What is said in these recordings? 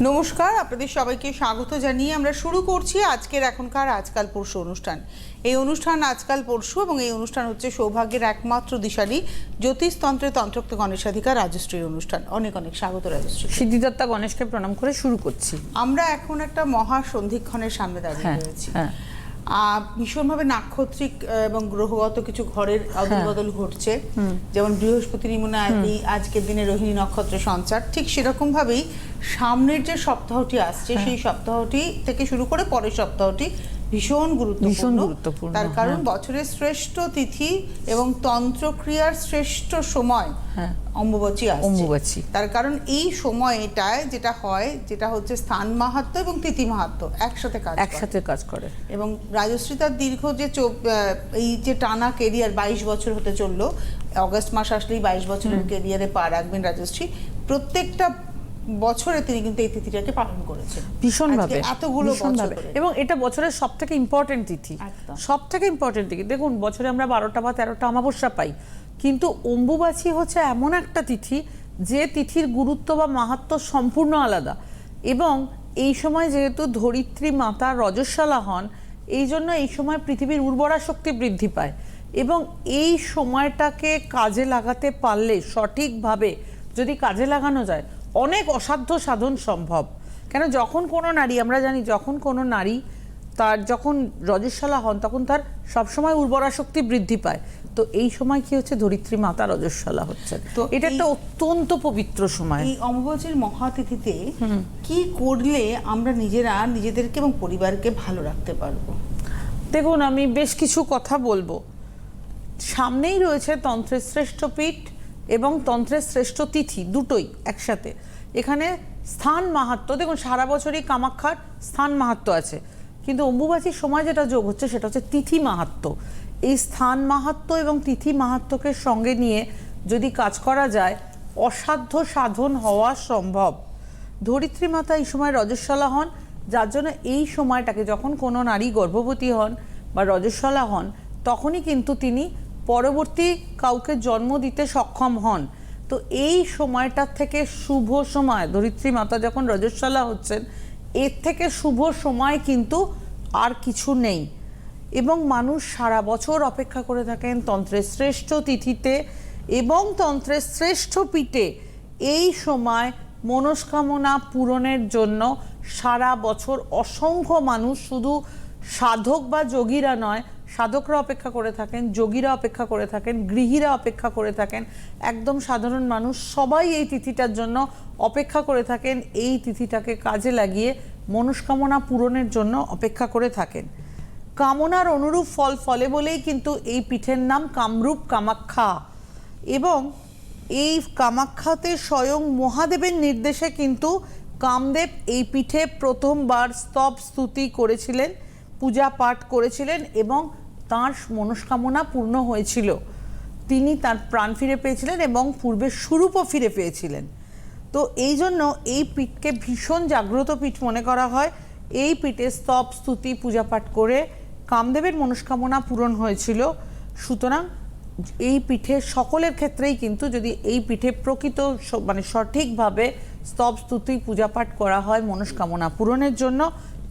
নমস্কার, আপনাদের সবাইকে স্বাগত জানিয়ে আমরা শুরু করছি আজকের এখনকার আজকাল পরশু অনুষ্ঠান। এই অনুষ্ঠান আজকাল পরশু এবং এই অনুষ্ঠান হচ্ছে সৌভাগ্যের একমাত্র দিশারি জ্যোতিষতন্ত্রের তন্ত্রোক্ত গণেশাধিকার রাজশ্রীর অনুষ্ঠান। অনেক অনেক স্বাগত রাজশ্রী। সিদ্ধিদত্তা গণেশকে প্রণাম করে শুরু করছি। আমরা এখন একটা মহা সন্ধিক্ষণের সামনে দাঁড়িয়ে রয়েছি। ভীষণভাবে নাক্ষত্রিক এবং গ্রহগত কিছু ঘরের অদল বদল ঘটছে, যেমন বৃহস্পতি নিমুনা আজকের দিনে রোহিণী নক্ষত্রের সঞ্চার, ঠিক সেরকম ভাবেই সামনের যে সপ্তাহটি আসছে সেই সপ্তাহটি থেকে শুরু করে পরের সপ্তাহটি ভীষণ গুরুত্বপূর্ণ। তার কারণ বছরের শ্রেষ্ঠ তিথি এবং তন্ত্রক্রিয়ার শ্রেষ্ঠ সময় অম্বুবাচী আসছে। তার কারণ এই সময়টায় যেটা হয়, যেটা হচ্ছে স্থান মাহাত্ম্য এবং তিথি মাহাত্ম্য একসাথে কাজ করে। এবং রাজশ্রী তার দীর্ঘ যে এই যে টানা কেরিয়ার 22 বছর হতে চললো, অগস্ট মাস আসলেই 22 বছরের কেরিয়ারে পা রাখবেন রাজশ্রী। প্রত্যেকটা বছরে তিনি কিন্তু এই তিথিটাকে পালন করেছেন ভীষণভাবে, এতগুলো বছর, এবং এটা বছরের সবথেকে ইম্পর্টেন্ট তিথি, সবথেকে ইম্পর্টেন্ট তিথি। দেখুন, বছরে আমরা 12টা বা 13টা অমাবস্যা পাই, কিন্তু অম্বুবাচী হচ্ছে এমন একটা তিথি যে তিথির গুরুত্ব বা মাহাত্ম্য সম্পূর্ণ আলাদা। এবং এই সময় যেহেতু ধরিত্রী মাতা রজস্বলা হন, এই জন্য এই সময় পৃথিবীর উর্বরা শক্তি বৃদ্ধি পায়। এবং এই সময়টাকে কাজে লাগাতে পারলে, সঠিকভাবে যদি কাজে লাগানো যায়, অনেক অসাধ্য সাধন সম্ভব। কেন, যখন কোনো নারী, আমরা জানি যখন কোনো নারী তার যখন রজস্বলা হন তখন তার সবসময় উর্বরা শক্তি বৃদ্ধি পায়। তো এই সময় কি হচ্ছে, ধরিত্রী মাতা রজস্বলা হচ্ছে, তো এটা একটা অত্যন্ত পবিত্র সময়। এই অমাবস্যার মহাতিথিতে কি করলে আমরা নিজেদেরকে এবং পরিবারকে ভালো রাখতে পারবো? দেখুন, আমি বেশ কিছু কথা বলবো। সামনেই রয়েছে তন্ত্রের শ্রেষ্ঠ পীঠ এবং তন্ত্রের শ্রেষ্ঠ তিথি, দুটোই একসাথে। এখানে স্থান মাহাত্ম্য, দেখুন সারা বছরই কামাখ্যার স্থান মাহাত্ম্য আছে, কিন্তু অম্বুবাচীর সময় যেটা যোগ হচ্ছে সেটা হচ্ছে তিথি মাহাত্ম্য। এই স্থান মাহাত্ম্য এবং তিথি মাহাত্ম্যকে সঙ্গে নিয়ে যদি কাজ করা যায়, অসাধ্য সাধন হওয়া সম্ভব। ধরিত্রী মাতা এই সময় রজস্বলা হন, যার জন্য এই সময়টাকে, যখন কোনো নারী গর্ভবতী হন বা রজস্বলা হন, তখনই কিন্তু তিনি পরবর্তী কাউকে জন্ম দিতে সক্ষম হন। তো এই সময়টার থেকে শুভ সময়, ধরিত্রী মাতা যখন রজস্বলা হচ্ছেন, এর থেকে শুভ সময় কিন্তু আর কিছু নেই। এবং মানুষ সারা বছর অপেক্ষা করে থাকেন তন্ত্রের শ্রেষ্ঠ তিথিতে এবং তন্ত্রের শ্রেষ্ঠ পীঠে এই সময় মনস্কামনা পূরণের জন্য। সারা বছর অসংখ্য মানুষ, শুধু সাধক বা যোগীরা নয়, সাধকরা অপেক্ষা করে থাকেন, যোগীরা অপেক্ষা করে থাকেন, গৃহীরা অপেক্ষা করে থাকেন, একদম সাধারণ মানুষ সবাই এই তিথিটার জন্য অপেক্ষা করে থাকেন। এই তিথিটাকে কাজে লাগিয়ে মনস্কামনা পূরণের জন্য অপেক্ষা করে থাকেন। কামনার অনুরূপ ফল ফলে বলেই কিন্তু এই পীঠের নাম কামরূপ কামাখ্যা। এবং এই কামাখ্যাতে স্বয়ং মহাদেবের নির্দেশে কিন্তু কামদেব এই পীঠে প্রথমবার স্তব স্তুতি করেছিলেন, পূজা পাঠ করেছিলেন এবং তাঁর মনস্কামনা পূর্ণ হয়েছিল। তিনি তার প্রাণ ফিরে পেয়েছিলেন এবং পূর্বে স্বরূপও ফিরে পেয়েছিলেন। তো এই জন্য এই পীঠকে ভীষণ জাগ্রত পীঠ মনে করা হয়। এই পীঠে স্তব স্তুতি পূজা পাঠ করে কামদেবের মনস্কামনা পূরণ হয়েছিল। সুতরাং এই পীঠে সকলের ক্ষেত্রেই কিন্তু, যদি এই পীঠে প্রকৃত সঠিকভাবে স্তব স্তুতি পূজা পাঠ করা হয় মনস্কামনা পূরণের জন্য,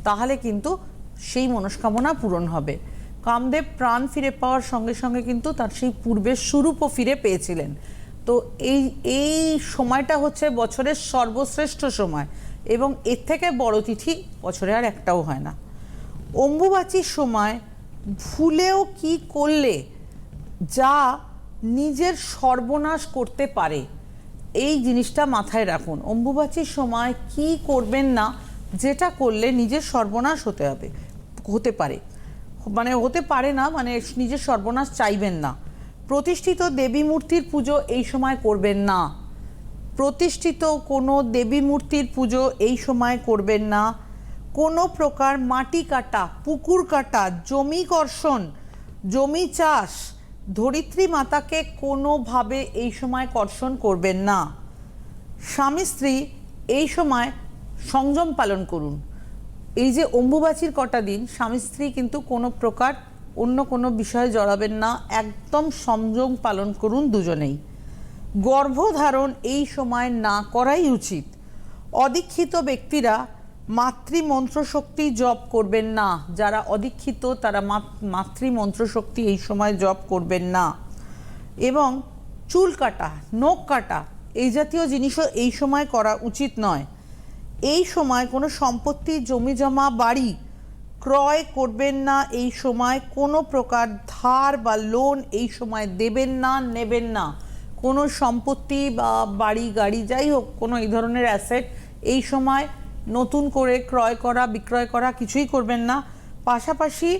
তাহলে কিন্তু সেই মনস্কামনা পূরণ হবে। কামদেব প্রাণ ফিরে পাওয়ার সঙ্গে সঙ্গে কিন্তু তার সেই পূর্বের স্বরূপও ফিরে পেয়েছিলেন। তো এই সময়টা হচ্ছে বছরের সর্বশ্রেষ্ঠ সময় এবং এর থেকে বড় তিথি বছরে আর একটাও হয় না। অম্বুবাচীর সময় ভুলেও কি করলে যা নিজের সর্বনাশ করতে পারে, এই জিনিসটা মাথায় রাখুন। অম্বুবাচীর সময় কি করবেন না, যেটা করলে নিজের সর্বনাশ হতে পারে না, মানে নিজের সর্বনাশ চাইবেন না। প্রতিষ্ঠিত দেবী মূর্তির পুজো এই সময় করবেন না। প্রতিষ্ঠিত কোনো দেবী মূর্তির পুজো এই সময় করবেন না। কোনো প্রকার মাটি কাটা, পুকুর কাটা, জমি কর্ষণ, জমি চাষ, ধরিত্রী মাতাকে কোনোভাবে এই সময় কর্ষণ করবেন না। স্বামী স্ত্রী এই সময় সংযম পালন করুন। এই যে অম্বুবাচীর কটা দিন, স্বামী স্ত্রী কিন্তু কোনো প্রকার অন্য কোনো বিষয়ে জড়াবেন না, একদম সংযম পালন করুন দুজনেই। গর্ভধারণ এই সময় না করাই উচিত। অদীক্ষিত ব্যক্তিরা মাতৃমন্ত্র শক্তি জপ করবেন না। যারা অদীক্ষিত তারা মাতৃমন্ত্র শক্তি এই সময় জপ করবেন না। এবং চুল কাটা, নখ কাটা এই জাতীয় জিনিসও এই সময় করা উচিত নয়। এই সময় কোনো সম্পত্তি, জমি জমা, বাড়ি ক্রয় করবেন না। এই সময় কোনো প্রকার ধার বা লোন এই সময় দেবেন না, নেবেন না। কোনো সম্পত্তি বা বাড়ি, গাড়ি যাই হোক, কোনো এই ধরনের অ্যাসেট এই সময় নতুন করে ক্রয় করা, বিক্রয় করা কিছুই করবেন না। পাশাপাশি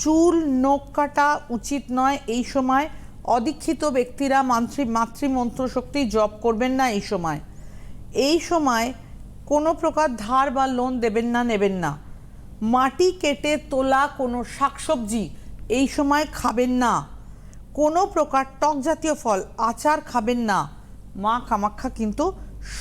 চুল, নখ কাটা উচিত নয় এই সময়। অদীক্ষিত ব্যক্তিরা মাতৃমন্ত্র শক্তি জপ করবেন না এই সময়। এই সময় কোনো প্রকার ধার বা লোন দেবেন না, নেবেন না। মাটি কেটে তোলা কোনো শাকসবজি এই সময় খাবেন না। কোনো প্রকার টক জাতীয় ফল, আচার খাবেন না। মা কামাখ্যা কিন্তু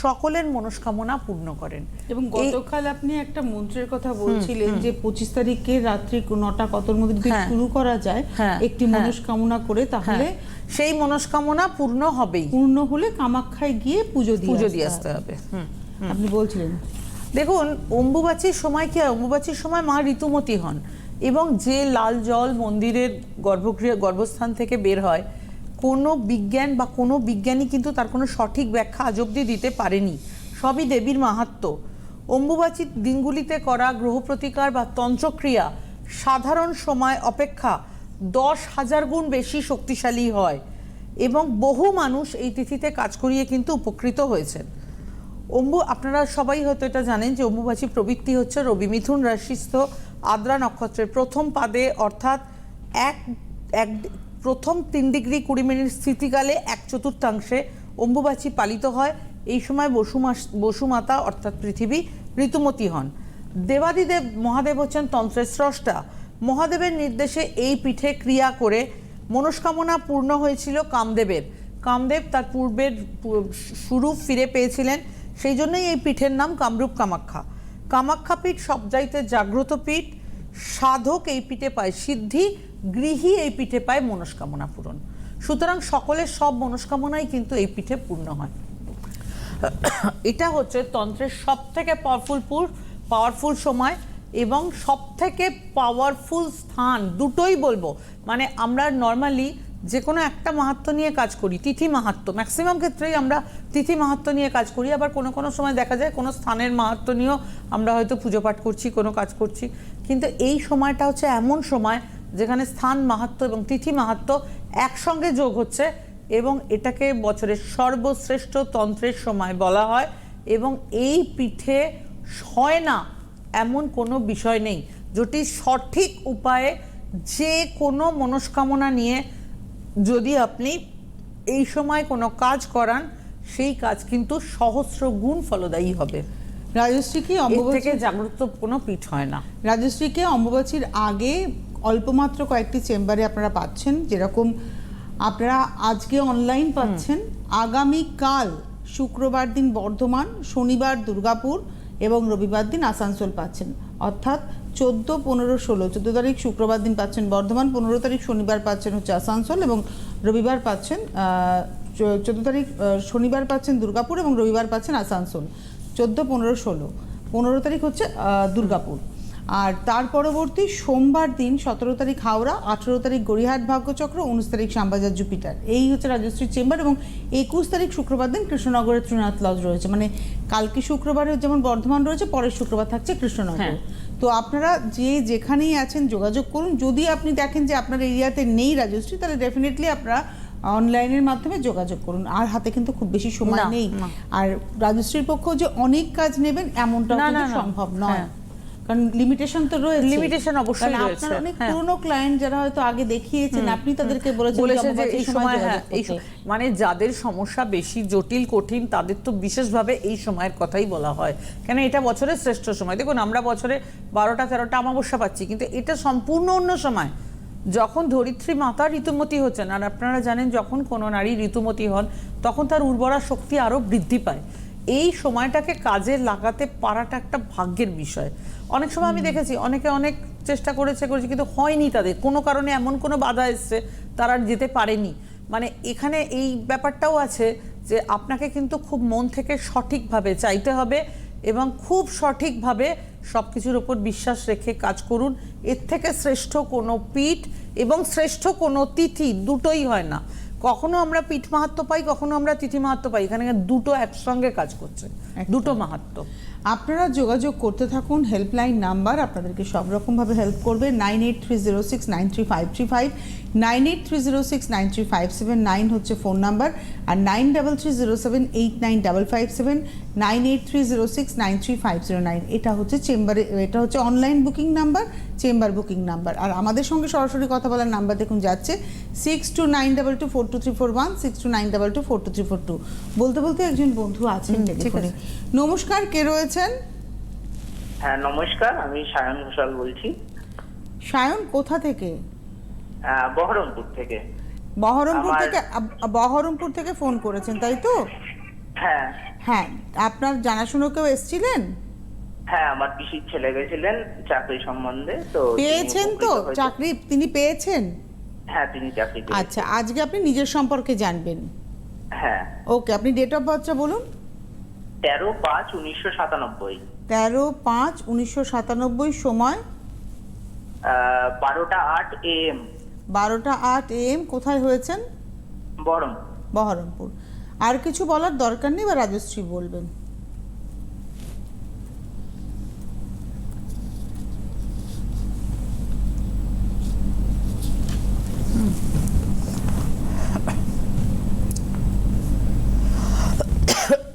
সকলের মনস্কামনা পূর্ণ করেন। এবং গতকাল আপনি একটা মন্ত্রের কথা বলছিলেন যে 25 তারিখে রাত্রি 9টা কতর মধ্যে যদি শুরু করা যায় একটি মনস্কামনা করে, তাহলে সেই মনস্কামনা পূর্ণ হবেই। পূর্ণ হলে কামাখ্যায় গিয়ে পুজো দিয়ে আসতে হবে। আপনি বলছিলেন, দেখুন অম্বুবাচীর সময় কি হয়, অম্বুবাচীর সময় মা ঋতুমতী হন এবং যে লাল জল মন্দিরের গর্ভস্থান থেকে বের হয়, কোনো বিজ্ঞান বা কোনো বিজ্ঞানী কিন্তু তার কোনো সঠিক ব্যাখ্যা আজ অবধি দিতে পারেনি। সবই দেবীর মাহাত্ম্য। অম্বুবাচীর দিনগুলিতে করা গ্রহ প্রতিকার বা তন্ত্রক্রিয়া সাধারণ সময় অপেক্ষা 10,000 গুণ বেশি শক্তিশালী হয় এবং বহু মানুষ এই তিথিতে কাজ করিয়ে কিন্তু উপকৃত হয়েছেন। আপনারা সবাই হয়তো এটা জানেন যে অম্বুবাচী প্রবৃত্তি হচ্ছে রবি মিথুন রাশিস্থ আদ্রা নক্ষত্রের প্রথম পাদে, অর্থাৎ প্রথম 3 ডিগ্রি 20 মিনিট স্থিতিকালে 1/4 অম্বুবাচী পালিত হয়। এই সময় বসুমাতা অর্থাৎ পৃথিবী ঋতুমতী হন। দেবাদিদেব মহাদেব হচ্ছেন তন্ত্রের স্রষ্টা। মহাদেবের নির্দেশে এই পীঠে ক্রিয়া করে মনস্কামনা পূর্ণ হয়েছিল কামদেবের। কামদেব তার পূর্বের স্বরূপ ফিরে পেয়েছিলেন, সেই জন্যই এই পীঠের নাম কামরূপ কামাখ্যা। কামাখ্যা পীঠ সবচাইতে জাগ্রত পীঠ। সাধক এই পীঠে পায় সিদ্ধি, গৃহী এই পীঠে পায় মনস্কামনা পূরণ। সুতরাং সকলের সব মনস্কামনাই কিন্তু এই পীঠে পূর্ণ হয়। এটা হচ্ছে তন্ত্রের সব থেকে পাওয়ারফুল সময় এবং সব থেকে পাওয়ারফুল স্থান। দুটোই বলবো, মানে আমরা নর্মালি যে কোনো একটা মাহাত্ম্য নিয়ে কাজ করি, তিথি মাহাত্ম্য, ম্যাক্সিমাম ক্ষেত্রেই আমরা তিথি মাহাত্ম্য নিয়ে কাজ করি। আবার কোনো কোনো সময় দেখা যায় কোনো স্থানের মাহাত্ম্য নিয়েও আমরা হয়তো পুজো পাঠ করছি, কোনো কাজ করছি। কিন্তু এই সময়টা হচ্ছে এমন সময় যেখানে স্থান মাহাত্ম্য এবং তিথি মাহাত্ম্য একসঙ্গে যোগ হচ্ছে এবং এটাকে বছরের সর্বশ্রেষ্ঠ তন্ত্রের সময় বলা হয়। এবং এই পীঠে হয় না এমন কোনো বিষয় নেই, যেটি সঠিক উপায়ে যে কোনো মনস্কামনা নিয়ে যদি আপনি এই সময় কোনো কাজ করান, সেই কাজ কিন্তু সহস্র গুণ ফলদায়ী হবে। রাজশ্রীকে থেকে জাগ্রত কোনো পীঠ হয় না। রাজশ্রীকে অম্বুবাচীর আগে অল্পমাত্র কয়েকটি চেম্বারে আপনারা পাচ্ছেন, যেরকম আপনারা আজকে অনলাইন পাচ্ছেন। আগামীকাল শুক্রবার দিন বর্ধমান, শনিবার দুর্গাপুর এবং রবিবার দিন আসানসোল পাচ্ছেন। অর্থাৎ 14, 15, 16, 14 তারিখ শুক্রবার দিন পাচ্ছেন বর্ধমান, 15 তারিখ শনিবার পাচ্ছেন হচ্ছে আসানসোল এবং রবিবার পাচ্ছেন 14 তারিখ শনিবার পাচ্ছেন দুর্গাপুর এবং রবিবার পাচ্ছেন আসানসোল। 14, 15, 16, 15 তারিখ হচ্ছে দুর্গাপুর। আর তার পরবর্তী সোমবার দিন 17 তারিখ হাওড়া, 18 তারিখ গড়িয়াহাট ভাগ্যচক্র, 19 তারিখ শ্যামবাজার জুপিটার। এই হচ্ছে রাজশ্রী চেম্বার। এবং 21 তারিখ শুক্রবার দিন কৃষ্ণনগরের ত্রিনাথ লজ রয়েছে। মানে কালকে শুক্রবারে যেমন বর্ধমান রয়েছে, পরের শুক্রবার থাকছে কৃষ্ণনগর। তো আপনারা যেখানেই আছেন যোগাযোগ করুন। যদি আপনি দেখেন যে আপনার এরিয়াতে নেই রাজশ্রী, তাহলে ডেফিনেটলি আপনারা অনলাইনের মাধ্যমে যোগাযোগ করুন। আর হাতে কিন্তু খুব বেশি সময় নেই। আর রাজশ্রীর পক্ষেও যে অনেক কাজ নেবেন এমনটা সম্ভব নয়, কারণ লিমিটেশন তো রয়েছে। লিমিটেশন অবশ্যই রয়েছে। আপনার অনেক পুরনো ক্লায়েন্ট যারা হয়তো আগে দেখিয়েছেন, আপনি তাদেরকে বলেছেন যে এই সময়, মানে যাদের সমস্যা বেশি জটিল কঠিন তাদের তো বিশেষভাবে এই সময়ের কথাই বলা হয়, কেন এটা বছরের শ্রেষ্ঠ সময়। দেখুন আমরা বছরে 12টা 13টা অমাবস্যা পাচ্ছি, কিন্তু এটা সম্পূর্ণ অন্য সময় যখন ধরিত্রী মাতা ঋতুমতী হচ্ছেন। আর আপনারা জানেন যখন কোনো নারী ঋতুমতী হন তখন তার উর্বরা শক্তি আরও বৃদ্ধি পায়। এই সময়টাকে কাজে লাগাতে পারাটা একটা ভাগ্যের বিষয়। অনেক সময় আমি দেখেছি অনেকে অনেক চেষ্টা করেছে কিন্তু হয়নি, তাদের কোনো কারণে এমন কোনো বাধা এসছে তারা যেতে পারেনি। মানে এখানে এই ব্যাপারটাও আছে, যে আপনাকে কিন্তু খুব মন থেকে সঠিকভাবে চাইতে হবে এবং খুব সঠিকভাবে সব কিছুর উপর বিশ্বাস রেখে কাজ করুন। এর থেকে শ্রেষ্ঠ কোনো পীঠ এবং শ্রেষ্ঠ কোনো তিথি দুটোই হয় না। কখনো আমরা পীঠ মাহাত্ম্য পাই, কখনো আমরা তিথি মাহাত্ম্য পাই, এখানে দুটো একসঙ্গে কাজ করছে, দুটো মাহাত্ম্য। আপনারা যোগাযোগ করতে থাকুন, হেল্পলাইন নাম্বার আপনাদেরকে সব রকমভাবে হেল্প করবে। 9830693535, 9830693579 হচ্ছে ফোন নাম্বার, আর 9330789557, 9830693509 এটা হচ্ছে চেম্বারে, এটা হচ্ছে online booking number, chamber booking number. আর আমাদের সঙ্গে সরাসরি কথা বলার নাম্বার দেখুন যাচ্ছে 6292242341, 6292242342। বলতে বলতে একজন বন্ধু আছেন টেলিফোনে। নমস্কার, কে রয়েছেন? হ্যাঁ নমস্কার, আমি সায়ন ঘোষাল বলছি। সায়ন কোথা থেকে? বহরমপুর থেকে। বহরমপুর থেকে ফোন করেছেন তাই তো? হ্যাঁ হ্যাঁ, আপনার জানাশুনো কেউ এসেছিলেন? হ্যাঁ, আমার পিসির ছেলে গেছিলেন চাকরি সম্বন্ধে, তো পেয়েছেন তো চাকরি? তিনি পেয়েছেন? হ্যাঁ, তিনি চাকরি পেয়েছেন। আচ্ছা, আজকে আপনি নিজের সম্পর্কে জানবেন। হ্যাঁ। ওকে, আপনি ডেট অফ বার্থটা বলুন। 13/5/1997। 13/5/1997, সময় 12টা 8 AM। 12টা 8 AM। কোথায় হয়েছেন? বহরমপুর। আর কিছু বলার দরকার নেই, বা রাজশ্রী বলবেন?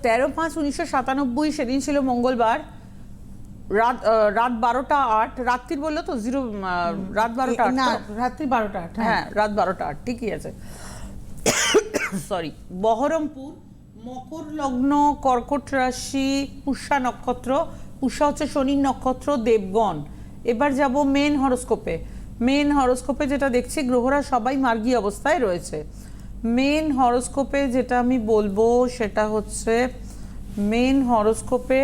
তেরো 5/1997, সেদিন ছিল মঙ্গলবার, রাত 12টা 8, রাত্রির বললো তো রাত 12টা 8, না, রাত্রি 12টা 8। হ্যাঁ, রাত 12টা 8, ঠিকই আছে। সরি, বহরমপুর, মকর লগ্ন, কর্কট রাশি, পুষ্যা নক্ষত্র। পুষ্যা হচ্ছে শনির নক্ষত্র, দেবগণ। এবার যাব মেন হরোস্কোপে। মেন হরোস্কোপে যেটা দেখছি, গ্রহরা সবাই মার্গী অবস্থায় রয়েছে। মেন হরোস্কোপে যেটা আমি বলবো সেটা হচ্ছে, মেন হরোস্কোপে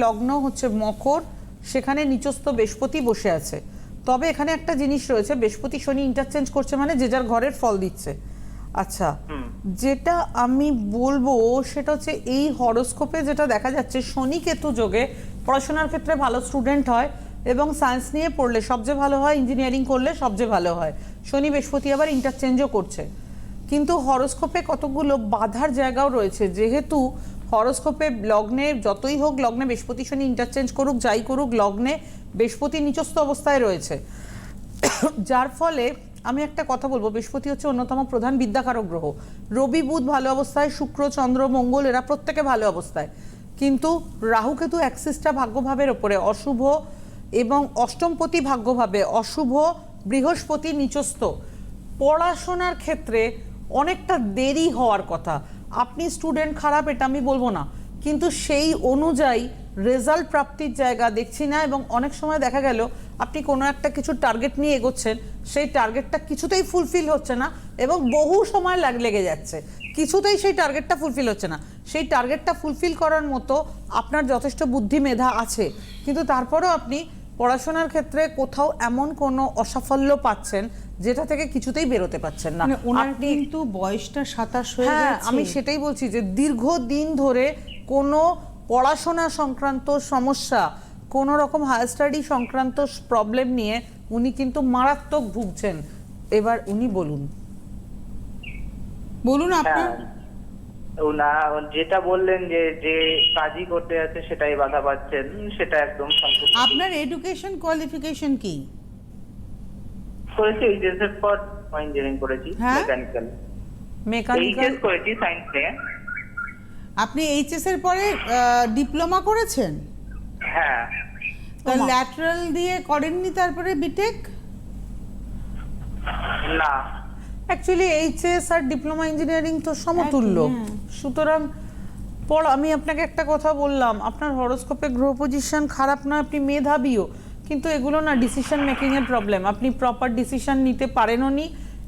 লগ্ন হচ্ছে মকর, সেখানে নিচস্থ বৃহস্পতি বসে আছে। তবে এখানে একটা জিনিস রয়েছে, বৃহস্পতি শনি ইন্টারচেঞ্জ করছে, মানে যে যার ঘরের ফল দিচ্ছে। আচ্ছা, যেটা আমি বলবো সেটা হচ্ছে এই হরোস্কোপে যেটা দেখা যাচ্ছে, শনি কেতু যোগে পড়াশোনার ক্ষেত্রে ভালো স্টুডেন্ট হয়, এবং সায়েন্স নিয়ে পড়লে সবচেয়ে ভালো হয়, ইঞ্জিনিয়ারিং করলে সবচেয়ে ভালো হয়। শনি বৃহস্পতি আবার ইন্টারচেঞ্জও করছে, কিন্তু হরোস্কোপে কতগুলো বাধার জায়গাও রয়েছে। যেহেতু হরোস্কোপে লগ্নে যতই হোক, লগ্নে বৃহস্পতি শনি ইন্টারচেঞ্জ করুক, যাই করুক, লগ্নে বৃহস্পতি নিচস্থ অবস্থায় রয়েছে, যার ফলে আমি একটা কথা বলবো, বৃহস্পতি হচ্ছে অন্যতম প্রধান বিদ্যাকারক গ্রহ। রবি বুধ ভালো অবস্থায়, শুক্র চন্দ্র মঙ্গল এরা প্রত্যেকে ভালো অবস্থায়, কিন্তু রাহু কেতু অ্যাক্সিসটা ভাগ্যভাবের ওপরে অশুভ, এবং অষ্টমপতি ভাগ্যভাবে অশুভ, বৃহস্পতি নিচস্থ। পড়াশোনার ক্ষেত্রে অনেকটা দেরি হওয়ার কথা। আপনি স্টুডেন্ট খারাপ এটা আমি বলবো না, কিন্তু সেই অনুযায়ী রেজাল্ট প্রাপ্তির জায়গা দেখছি না। এবং অনেক সময় দেখা গেল আপনি কোনো একটা কিছু টার্গেট নিয়ে এগোচ্ছেন, সেই টার্গেটটা কিছুতেই ফুলফিল হচ্ছে না, এবং বহু সময় লেগে যাচ্ছে, কিছুতেই সেই টার্গেটটা ফুলফিল হচ্ছে না। সেই টার্গেটটা ফুলফিল করার মতো আপনার যথেষ্ট বুদ্ধি মেধা আছে, কিন্তু তারপরেও আপনি পড়াশোনার ক্ষেত্রে কোথাও এমন কোনো অসাফল্য পাচ্ছেন যেটা থেকে কিছুতেই বেরোতে পারছেন না। ওনার কিন্তু বয়সটা 27 হয়ে গেছে। হ্যাঁ, আমি সেটাই বলছি যে দীর্ঘদিন ধরে কোনো পড়াশোনা সংক্রান্ত সমস্যা, কোনো রকম হায়ার স্টাডি সংক্রান্ত প্রবলেম নিয়ে উনি কিন্তু মারাত্মক ভুগছেন। এবার উনি বলুন আপনি। যেটা বললেন যে কাজই করতে যাচ্ছে সেটাই বাধা পাচ্ছেন, সেটা একদম সম্পূর্ণ। আপনার এডুকেশন কোয়ালিফিকেশন কি? করেছি এইচএস পর ইঞ্জিনিয়ারিং করেছি, মেকানিক্যাল করেছি সায়েন্স নিয়ে। আপনি এইচএস এর পরে ডিপ্লোমা করেছেন? হ্যাঁ। তো ল্যাটারাল দিয়ে করেননি তারপরে বিটেক? না, অ্যাকচুয়ালি এইচএস আর ডিপ্লোমা ইঞ্জিনিয়ারিং তো সমতুল্য, সুতরাং আমি আপনাকে একটা কথা বললাম, আপনার হরোস্কোপে গ্রহ পজিশন খারাপ না, আপনি মেধাবীও, কিন্তু এগুলো না ডিসিশন মেকিং এর প্রবলেম। আপনি প্রপার ডিসিশন নিতে পারেনও নি,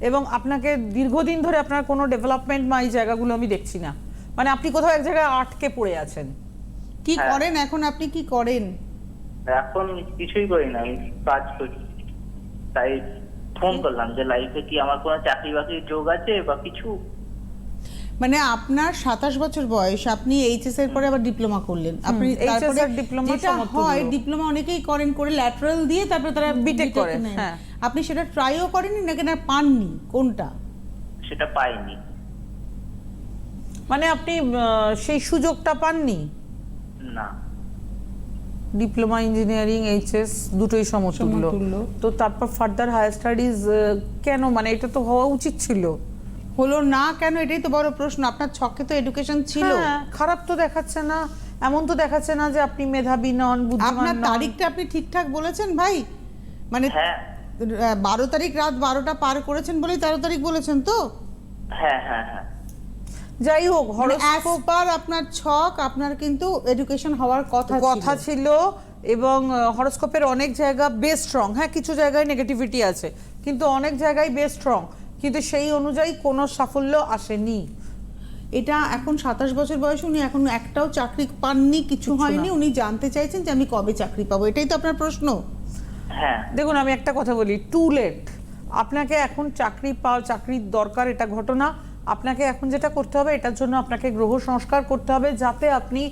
এবং আপনাকে দীর্ঘদিন ধরে আপনার কোনো ডেভেলপমেন্ট বা এই জায়গাগুলো আমি দেখছি না। মানে আপনি কোথাও এক জায়গায় আটকে পড়ে আছেন। কি করেন এখন? আপনি কি করেন? এখন কিছুই করি না, আমি কাজ করি। তাই ফোন করলাম যে লাইফে কি আমার কোনো চাকরি বাকরির যোগ আছে বা কিছু। মানে আপনার 27 বছর বয়স, আপনি এইচএস এর পরে আবার ডিপ্লোমা করলেন, আপনি তারপরে আর ডিপ্লোমা যেটা হয় ডিপ্লোমা অনেকেই করেন, করে ল্যাটারাল দিয়ে তারপরে তারা বিটেক করেন। নেন। হ্যাঁ, আপনি সেটা ট্রাইও করেননি নাকি না পাননি, কোনটা? সেটা পাইনি। মানে আপনি সেই সুযোগটা পাননি? না। ডিপ্লোমা ইঞ্জিনিয়ারিং এইচএস দুটোই সমতুল্য, তো তারপর ফার্দার হায়ার স্টাডিজ কেন, মানে এটা তো হওয়া উচিত ছিল, হলো না কেন? এটাই তো বড় প্রশ্ন। আপনার ছকে তো এডুকেশন ছিল। খারাপ তো দেখাচ্ছে না, এমন তো দেখাচ্ছে না যে আপনি মেধাবী নন, বুদ্ধিমান আপনার নন। তারিখটা আপনি ঠিকঠাক বলেছেন ভাই? মানে হ্যাঁ 12 তারিখ রাত 12টা পার করেছেন বলেই 13 তারিখ বলেছেন তো? হ্যাঁ হ্যাঁ হ্যাঁ। যাই হোক, হরস্কোপ পার আপনার ছক, আপনার কিন্তু এডুকেশন হওয়ার কথা ছিল, এবং হরোস্কোপের অনেক জায়গা বেস স্ট্রং, হ্যাঁ কিছু জায়গায় নেগেটিভিটি আছে, কিন্তু অনেক জায়গায় বেস স্ট্রং, কিন্তু সেই অনুযায়ী কোনো সাফল্য আসেনি। এটা এখন 27 বছর বয়সে উনি এখন একটাও চাকরি পাননি, কিছু হয়নি, উনি জানতে চাইছেন যে আমি কবে চাকরি পাবো, এটাই তো আপনার প্রশ্ন। হ্যাঁ দেখুন, আমি একটা কথা বলি, টু লেট। আপনাকে এখন চাকরির দরকার, এটা ঘটনা। আপনাকে এখন যেটা করতে হবে, এটার জন্য আপনাকে গ্রহ সংস্কার করতে হবে, যাতে আপনি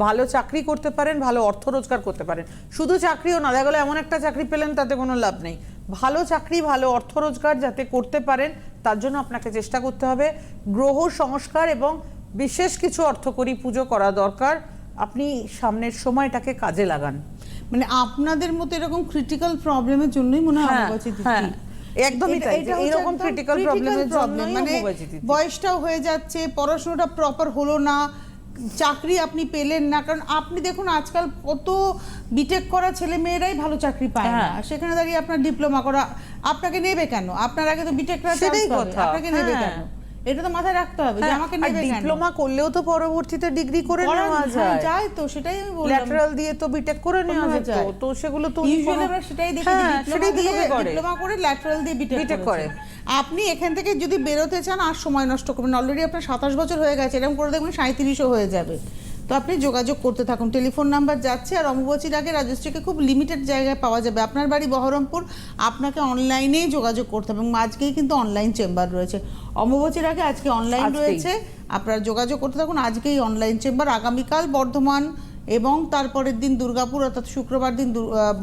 ভালো চাকরি করতে পারেন, ভালো অর্থ রোজগার করতে পারেন। শুধু চাকরিও না, দেখা গেলো এমন একটা চাকরি পেলেন তাতে কোনো লাভ নেই। ভালো চাকরি, ভালো অর্থ রোজগার যাতে করতে পারেন, তার জন্য আপনাকে চেষ্টা করতে হবে। গ্রহ সংস্কার এবং বিশেষ কিছু অর্থকরী পুজো করা দরকার। আপনি সামনের সময়টাকে কাজে লাগান। মানে আপনাদের মতো এরকম ক্রিটিক্যাল প্রবলেমের জন্যই মনে হয় অমোঘাচী তিথি। একদমই তাই, এইরকম ক্রিটিক্যাল প্রবলেমের জন্য মানে বয়সটাও হয়ে যাচ্ছে, পড়াশোনাটা প্রপার হলো না, চাকরি আপনি পেলেন না। কারণ আপনি দেখুন আজকাল কত বিটেক করা ছেলে মেয়েরাই ভালো চাকরি পায় না, সেখানে দাঁড়িয়ে আপনার ডিপ্লোমা করা, আপনাকে নেবে কেন? আপনার আগে তো বিটেক করা, সেটাই কথা, আপনাকে নেবে কেন? এটা তো মাথায় রাখতে হবে যে আমাকে নেবে কেন। ডিপ্লোমা করলেও তো পরবর্তীতে ডিগ্রি করে নেওয়া যায়, তো সেটাই আমি বললাম, ল্যাটারাল দিয়ে তো বিটেক করে নেওয়া যায়, তো সেগুলো তো ইউজুয়ালি আমরা সেটাই দেখি, ডিপ্লোমা করে ল্যাটারাল দিয়ে বিটেক করে। আপনি এখান থেকে যদি বেরোতে চান আর সময় নষ্ট করবেন, অলরেডি আপনার 27 বছর হয়ে গেছে, এরকম করে দেখবেন 37ও হয়ে যাবে। তো আপনি যোগাযোগ করতে থাকুন, টেলিফোন নাম্বার যাচ্ছে। আর অম্বুবাচীর আগে রাজশ্রীকে খুব লিমিটেড জায়গায় পাওয়া যাবে। আপনার বাড়ি বহরমপুর, আপনাকে অনলাইনেই যোগাযোগ করতে হবে, এবং আজকেই কিন্তু অনলাইন চেম্বার রয়েছে। অম্বুবাচীর আগে আজকে অনলাইন রয়েছে, আপনারা যোগাযোগ করতে থাকুন। আজকেই অনলাইন চেম্বার, আগামীকাল বর্ধমান, এবং তারপরের দিন দুর্গাপুর, অর্থাৎ শুক্রবার দিন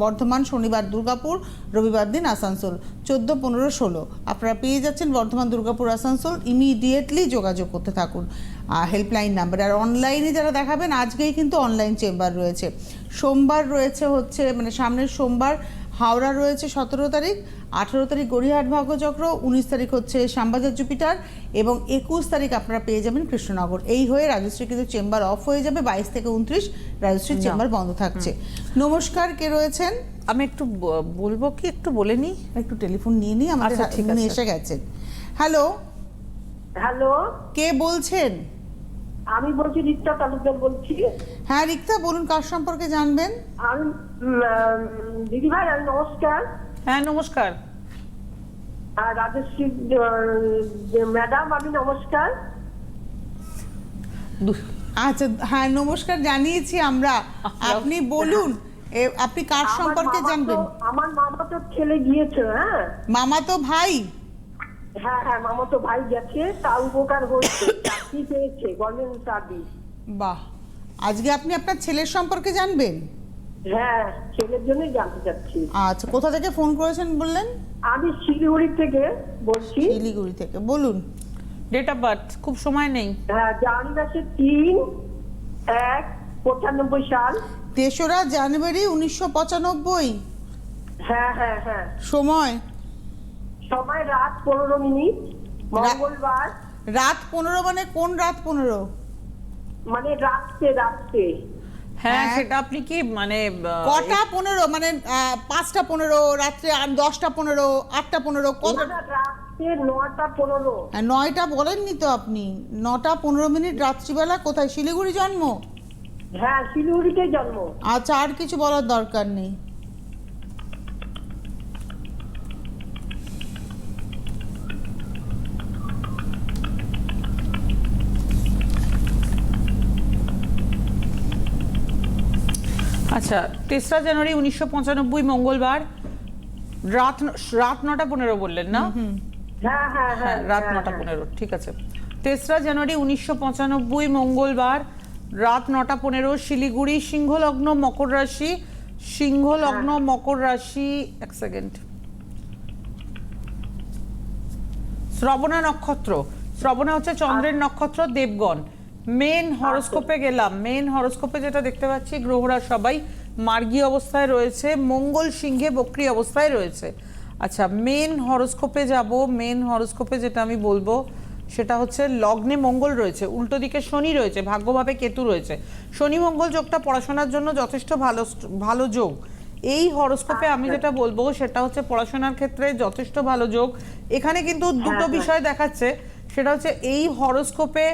বর্ধমান, শনিবার দুর্গাপুর, রবিবার দিন আসানসোল। 14, 15, 16 আপনারা পেয়ে যাচ্ছেন বর্ধমান, দুর্গাপুর, আসানসোল। ইমিডিয়েটলি যোগাযোগ করতে থাকুন হেল্পলাইন নাম্বারে। আর অনলাইনে যারা দেখাবেন, আজকেই কিন্তু অনলাইন চেম্বার রয়েছে। সোমবার রয়েছে হচ্ছে মানে সামনের সোমবার হাওড়া রয়েছে 17 তারিখ, 18 তারিখ গড়িয়াহাট ভাগ্যচক্র, 19 তারিখ হচ্ছে শ্যামবাজার জুপিটার, এবং 21 তারিখ আপনারা পেয়ে যাবেন কৃষ্ণনগর। এই হয়ে রাজশ্রী কিন্তু চেম্বার অফ হয়ে যাবে। 22 থেকে 29 রাজশ্রীর চেম্বার বন্ধ থাকছে। নমস্কার, কে রয়েছেন? আমি একটু বলবো কি, একটু বলে নি, একটু টেলিফোন নিয়ে নিই, আমাদের উনি এসে গেছেন। হ্যালো হ্যালো, কে বলছেন? আমি বলছি রিক্তা তালুকদার বলছি। হ্যাঁ রিক্তা, বলুন কার সম্পর্কে জানবেন? আমি দিদি ভাই, আমি নমস্কার। হ্যাঁ নমস্কার। আর রাজশ্রী ম্যাডাম, আমি নমস্কার। আচ্ছা হ্যাঁ নমস্কার জানিয়েছি আমরা, আপনি বলুন আপনি কার সম্পর্কে জানবেন? আমার মামা তো ছেলে গিয়েছে। হ্যাঁ মামাতো ভাই? হ্যাঁ হ্যাঁ, মামা তো ভাই গেছে, তা উপকার হয়েছে, চাকরি পেয়েছে, গভর্নমেন্ট সার্ভিস। বাহ, আজকে আপনি আপনার ছেলের সম্পর্কে জানবেন? হ্যাঁ, ছেলের জন্যই জানতে চাচ্ছি। আচ্ছা, কোথা থেকে ফোন করেছেন বললেন? আমি শিলিগুড়ি থেকে বলছি। শিলিগুড়ি থেকে, বলুন। ডেট অফ বার্থ, খুব সময় নেই। হ্যাঁ, জানুয়ারি 3/1/95 সাল। 3রা জানুয়ারি 1995। হ্যাঁ হ্যাঁ হ্যাঁ। সময়? সময় রাত 15 মিনিট, মঙ্গলবার। রাত 15 মানে কোন রাত 15? মানে রাত্রে। হ্যাঁ, সেটা আপনি কি মানে কটা 15? মানে 5টা 15, রাত্রে 10টা 15, 8টা 15, কত? রাত্রে 9টা 15। 9টা বলেননি তো আপনি। 9টা 15 মিনিট রাত্রিবেলা। কোথায়? শিলিগুড়ি জন্ম? হ্যাঁ, শিলিগুড়িতে জন্ম। আচ্ছা, আর কিছু বলার দরকার নেই। আচ্ছা, 3রা জানুয়ারি 1995 মঙ্গলবার, রাত 9:15 বললেন না? হ্যাঁ হ্যাঁ হ্যাঁ, রাত 9:15, ঠিক আছে। 3রা জানুয়ারি 1995 মঙ্গলবার রাত 9:15, শিলিগুড়ি, সিংহলগ্ন মকর রাশি, সিংহলগ্ন মকর রাশি, এক সেকেন্ড, শ্রবণা নক্ষত্র, শ্রবণা হচ্ছে চন্দ্রের নক্ষত্র, দেবগণ। মেন হরোস্কোপে গেলাম, মেন হরোস্কোপে যেটা দেখতে পাচ্ছি গ্রহরা সবাই মার্গী অবস্থায় রয়েছে, মঙ্গল সিংহে বক্রী অবস্থায় রয়েছে। আচ্ছা, মেন হরোস্কোপে যাব। মেন হরোস্কোপে যেটা আমি বলবো সেটা হচ্ছে লগ্নে মঙ্গল রয়েছে, উল্টো দিকে শনি রয়েছে, ভাগ্যভাবে কেতু রয়েছে। শনি মঙ্গল যোগটা পড়াশোনার জন্য যথেষ্ট ভালো যোগ। এই হরোস্কোপে আমি যেটা বলবো সেটা হচ্ছে পড়াশোনার ক্ষেত্রে যথেষ্ট ভালো যোগ। এখানে কিন্তু দুটো বিষয় দেখাচ্ছে, সেটা হচ্ছে এই হরোস্কোপে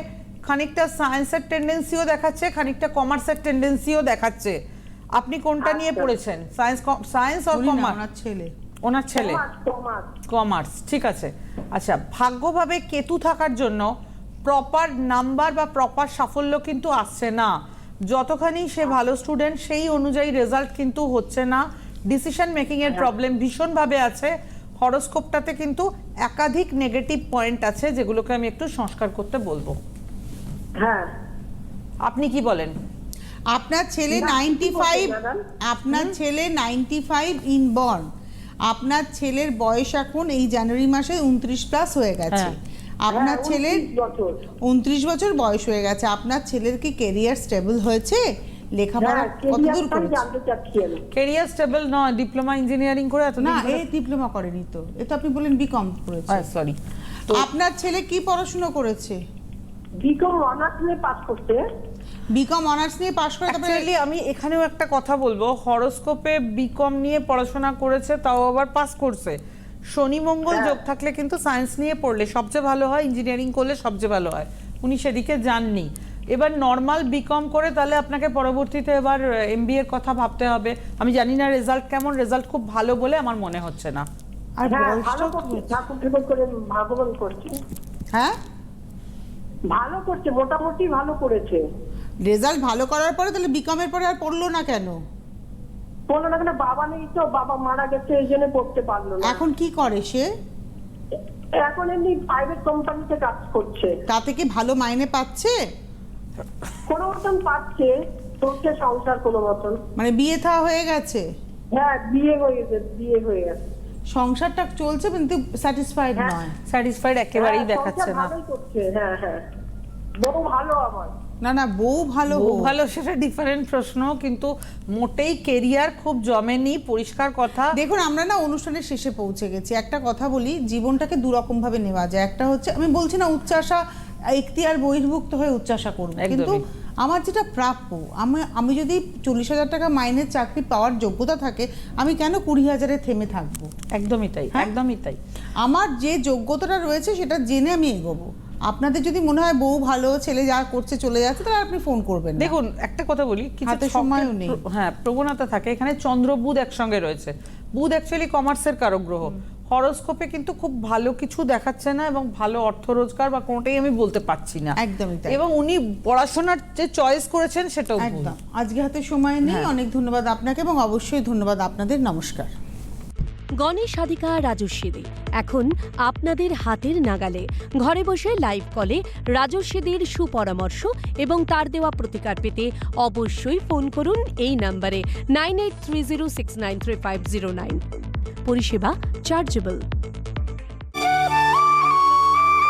খানিকটা সায়েন্সের টেন্ডেন্সিও দেখাচ্ছে, খানিকটা কমার্সের টেন্ডেন্সিও দেখাচ্ছে। আপনি কোনটা নিয়ে পড়েছেন? সায়েন্স আর কমার্স? ওনার ছেলে কমার্স, ঠিক আছে। আচ্ছা, ভাগ্যভাবে কেতু থাকার জন্য প্রপার নাম্বার বা প্রপার সাফল্য কিন্তু আসছে না। যতখানি সে ভালো স্টুডেন্ট সেই অনুযায়ী রেজাল্ট কিন্তু হচ্ছে না। ডিসিশন মেকিং এর প্রবলেম ভীষণভাবে আছে। হরোস্কোপটাতে কিন্তু একাধিক নেগেটিভ পয়েন্ট আছে যেগুলোকে আমি একটু সংস্কার করতে বলবো। হ্যাঁ, আপনি কি বলেন? আপনার ছেলে 95, আপনার ছেলে 95 ইন বর্ন। আপনার ছেলের বয়স এখন এই জানুয়ারি মাসে 29+ হয়ে গেছে। আপনার ছেলের 29 বছর বয়স হয়ে গেছে। আপনার ছেলের কি কেরিয়ার স্টেবল হয়েছে? লেখাপড়া কতদূর করেছে? কেরিয়ার স্টেবল নয়, ডিপ্লোমা ইঞ্জিনিয়ারিং করে এত না, এই ডিপ্লোমা করেনি তো, এ তো আপনি বলেন বিকম করেছে। সরি, আপনার ছেলে কি পড়াশোনা করেছে? বিকম অনার্স নিয়ে পাস করতে। বিকম অনার্স নিয়ে পাশ করে তারপরে অ্যাকচুয়ালি আমি এখানেও একটা কথা বলবো, হরোস্কোপে বিকম নিয়ে পড়াশোনা করেছে, তাও আবার পাস করছে। শনি মঙ্গল যোগ থাকলে কিন্তু সায়েন্স নিয়ে পড়লে সবচেয়ে ভালো হয়, ইঞ্জিনিয়ারিং করলে সবচেয়ে ভালো হয়। উনি সেদিকে যাননি। এবার নর্মাল বিকম করে তাহলে আপনাকে পরবর্তীতে এবার এমবিএ এর কথা ভাবতে হবে। আমি জানি না রেজাল্ট কেমন, রেজাল্ট খুব ভালো বলে আমার মনে হচ্ছে না। আর ভালো করছে, ঠাকুর ঠাকুর করে ভগবান করছে। হ্যাঁ, ভালো করছে, মোটামুটি ভালো করেছে। রেজাল্ট ভালো করার পরে তাহলে বিকমের পরে আর পড়লো না কেন? বললো না কেন, বাবা নেই তো, বাবা মারা গেছে, এই জন্য পড়তে পারলো না। এখন কি করে সে? এখন এমনি প্রাইভেট কোম্পানিতে কাজ করছে। তাতে কি ভালো মাইনে পাচ্ছে? কোনো মতন পাচ্ছে, চলছে সংসার কোনো মতন। মানে বিয়ে থা হয়ে গেছে? হ্যাঁ, বিয়ে হয়ে গেছে। সংসারটা চলছে কিন্তু স্যাটিসফাইড নয়। স্যাটিসফাইড একেবারেই দেখাচ্ছে না। ভালোই করছে, হ্যাঁ হ্যাঁ, বউ ভালো আমার। না, বউ ভালো, বউ ভালো সেটা ডিফারেন্ট প্রশ্ন, কিন্তু মোটেই কেরিয়ার খুব জমেনি, পরিষ্কার কথা। দেখুন, আমরা না অনুষ্ঠানের শেষে পৌঁছে গেছি। একটা কথা বলি, জীবনটাকে দুরকম ভাবে নেওয়া যায়। একটা হচ্ছে, আমি বলছি না উচ্চাশা এখতিয়ার বহির্ভুক্ত হয়ে উচ্চাশা করবো, কিন্তু আমার যেটা প্রাপ্য, আমি যদি 40,000 টাকা মাইনের চাকরি পাওয়ার যোগ্যতা থাকে, আমি কেন 20,000-এ থেমে থাকবো? একদমই তাই, একদমই তাই। আমার যে যোগ্যতাটা রয়েছে সেটা জেনে আমি এগোবো। আপনাদের যদি মনে হয় বউ ভালো, ছেলে যা করছে চলে যাচ্ছে, তাহলে আপনি ফোন করবেন। দেখুন, একটা কথা বলি, হাতে সময়ও নেই। হ্যাঁ, প্রবণতা থাকে। এখানে চন্দ্র বুধ একসঙ্গে রয়েছে। বুধ অ্যাকচুয়ালি কমার্সের কারক গ্রহ। হরোস্কোপে কিন্তু খুব ভালো কিছু দেখাচ্ছে না, এবং ভালো অর্থ রোজগার বা কোনোটাই আমি বলতে পারছি না। একদমই তাই। এবং উনি পড়াশোনার যে চয়েস করেছেন সেটাও ভুল। একদম। আজকে হাতে সময় নেই। অনেক ধন্যবাদ আপনাকে, এবং অবশ্যই ধন্যবাদ আপনাদের। নমস্কার। গণেশাধিকা রাজস্বী দে এখন আপনাদের হাতের নাগালে। ঘরে বসে লাইভ কলে রাজস্বীদের সুপরামর্শ এবং তার দেওয়া প্রতিকার পেতে অবশ্যই ফোন করুন এই নম্বরে 9830693509। পরিষেবা চার্জেবল।